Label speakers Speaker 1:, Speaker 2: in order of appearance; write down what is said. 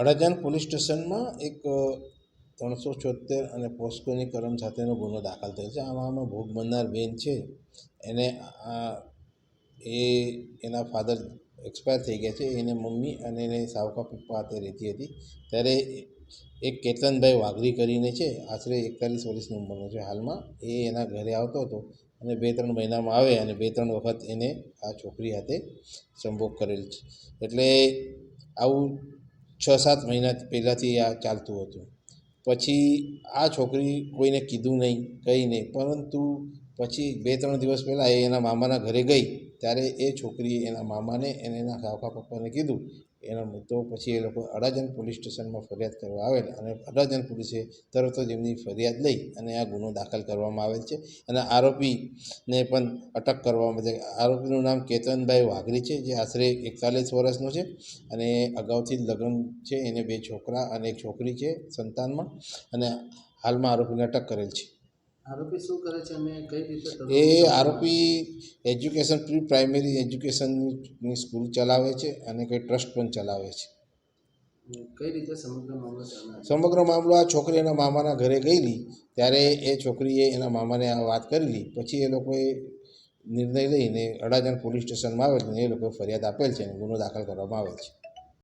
Speaker 1: Adajan police સ્ટેશનમાં એક 374 અને પોસ્કોની કલમ સાથેનો ગુનો દાખલ થયો છે. આમાં ભોગ બનનાર બેન છે એને એના ફાધર એક્સપાયર થઈ ગયા છે. એને મમ્મી અને એને સાવકા પપ્પા હાથે રહેતી હતી. ત્યારે એક કેતનભાઈ વાઘરી કરીને છે, આશરે 41 વર્ષની ઉંમરનો છે હાલમાં. એ એના ઘરે આવતો હતો અને 2-3 મહિનામાં આવે અને 2-3 વખત એને આ છોકરી હાથે સંભોગ કરેલ છે. એટલે આવું 6-7 મહિના પહેલાંથી આ ચાલતું હતું. પછી આ છોકરી કોઈને કીધું નહીં, કંઈ નહીં, પરંતુ પછી 2-3 દિવસ પહેલાં એ એના મામાના ઘરે ગઈ. ત્યારે એ છોકરીએ એના મામાને અને એના કાકા પપ્પાને કીધું. તો પછી એ લોકો અડાજણ પોલીસ સ્ટેશનમાં ફરિયાદ કરવા આવેલ અને અડાજણ પોલીસે તરત જ એમની ફરિયાદ લઈ અને આ ગુનો દાખલ કરવામાં આવેલ છે. અને આરોપીને પણ અટક કરવામાં આવે છે. આરોપીનું નામ કેતનભાઈ વાઘરી છે, જે આશરે 41 વર્ષનો છે અને અગાઉથી લગ્ન છે. એને 2 છોકરા અને 1 છોકરી છે સંતાનમાં. અને હાલમાં આરોપીને અટક કરેલ છે.
Speaker 2: આરોપી શું કરે છે અને કઈ રીતે?
Speaker 1: એ આરોપી એજ્યુકેશન પ્રી પ્રાઇમરી એજ્યુકેશનની સ્કૂલ ચલાવે છે અને કંઈ ટ્રસ્ટ પણ ચલાવે છે.
Speaker 2: કઈ રીતે સમગ્ર મામલો ચાલે?
Speaker 1: સમગ્ર મામલો આ છોકરી એના મામાના ઘરે ગયેલી, ત્યારે એ છોકરીએ એના મામાને આ વાત કરેલી. પછી એ લોકોએ નિર્ણય લઈને અડાજણ પોલીસ સ્ટેશનમાં આવેલ અને એ લોકોએ ફરિયાદ આપેલ છે અને ગુનો દાખલ કરવામાં આવેલ છે.